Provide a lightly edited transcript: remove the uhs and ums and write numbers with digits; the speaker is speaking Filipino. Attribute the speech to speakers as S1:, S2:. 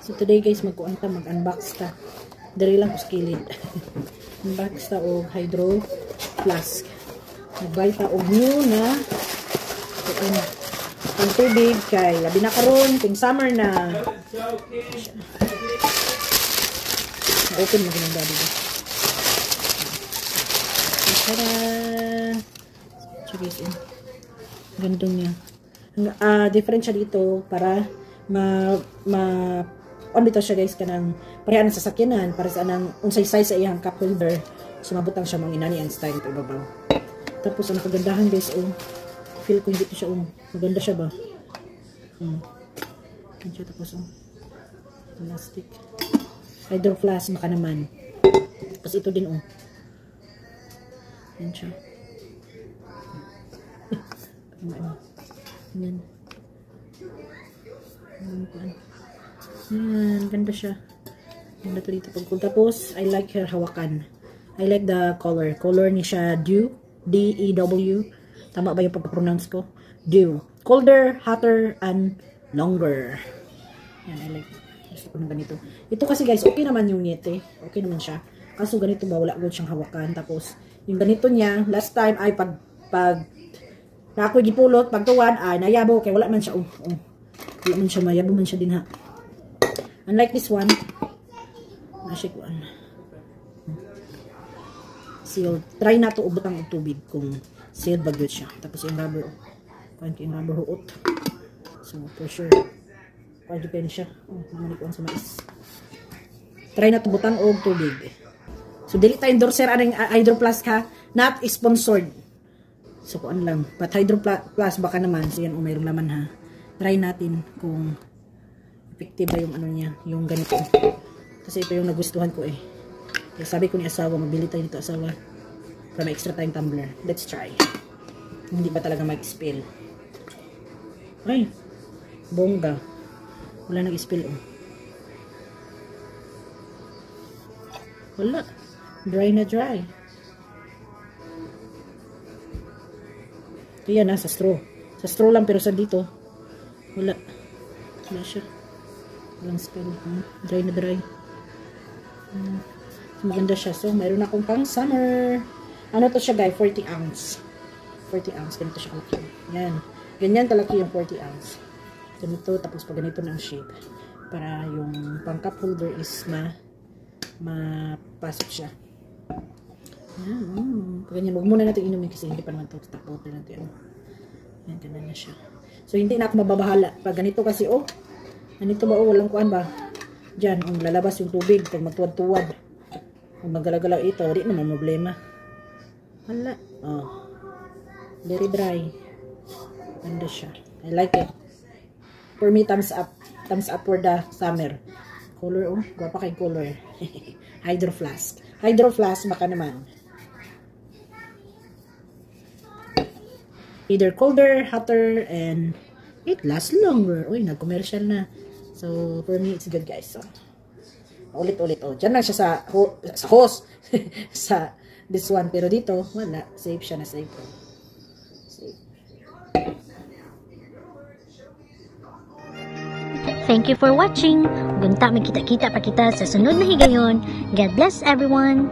S1: So today guys, mag-unbox ta. Dari lang ko skilid. Unbox ta og hydro flask. Nagbay ta og new na ang tubig kay labi na karon ting summer na. Open mo gina dito. Tada! Check in. Ganito niya. Different siya dito para ano dito siya guys kanang pareha ng sasakyanan para sa anang unsay size sa iyang cup holder. So mabutang siya mga inani ang style ito ibabaw. Tapos ang kagandahan guys feel ko hindi siya maganda siya ba. Siya tapos plastic. Hydro flask maka naman. Tapos ito din yan siya. Yan. Yan, ganda siya. Ganda to dito pag tapos I like her hawakan. I like the color. Color niya siya Dew. D-E-W. Tama ba yung pag-pronounce ko? Dew. Colder, hotter, and longer. Yan, I like. Gusto ko ng ganito. Ito kasi guys, okay naman yung Yeti. Okay naman siya. Kaso ganito ba, wala ko siyang hawakan. Tapos, yung ganito niya, last time ay pag na ako'y gipulot, pagtuwan, ay nayabo. Kaya wala man siya. Wala man siya, mayabo man siya din ha. Unlike this one, na-shake one. Sealed. Try na to ubutang ng tubig kung sealed bagyot siya. Tapos yung rubber, yung rubber huot. So, for sure, depende siya. Mamanikuan sa mais. Try na to butang og tubig. So, dili tayo endorser aring Hydro Flask ha. Not sponsored. So, kuan lang. But Hydro Flask baka naman. So, yan mayroong laman ha. Try natin kung effective ba yung ano niya. Yung ganito. Kasi ito yung nagustuhan ko Kaya sabi ko ni asawa, mabili tayo nito asawa. Para may extra tayong tumbler. Let's try. Hindi ba talaga mag-spill? Ay. Bongga. Wala nag-spill Wala. Dry na dry. Ito yan sa straw. Sa straw lang pero sa dito. Wala. Wala siya. Walang spill. Dry na dry. Maganda siya. So, mayroon akong pang summer. Ano to siya guys? 40 ounce. 40 ounce. Ganito siya kalaki. Yan. Ganyan kalaki yung 40 ounce. Ganito. Tapos pag ganito na ang shape. Para yung pang cup holder is mapasok siya. Yan. Pag ganyan. Huwag muna natin inumin kasi hindi pa naman ito. Tapos natin. Yan. Ganyan na siya. So, hindi na ako mababahala. Pag ganito kasi ganito ba walang kuan ba? Diyan. Lalabas yung tubig. Pag magtuwad-tuwad. Kung maggalagalaw ito, di naman problema. Wala. Very dry. Ganda siya. I like it. For me, thumbs up. Thumbs up for the summer. Color, guwapa kay color. Hydro Flask. Hydro Flask, baka naman. Either colder, hotter, and it lasts longer. Uy, nag-commercial na. So, for me, it's good guys. So, ulit-ulit. Diyan lang siya sa hose. sa this one. Pero dito, wala. Safe siya na safe. Safe.
S2: Thank you for watching. Gunta magkita-kita pa kita sa sunod na higayon. God bless everyone.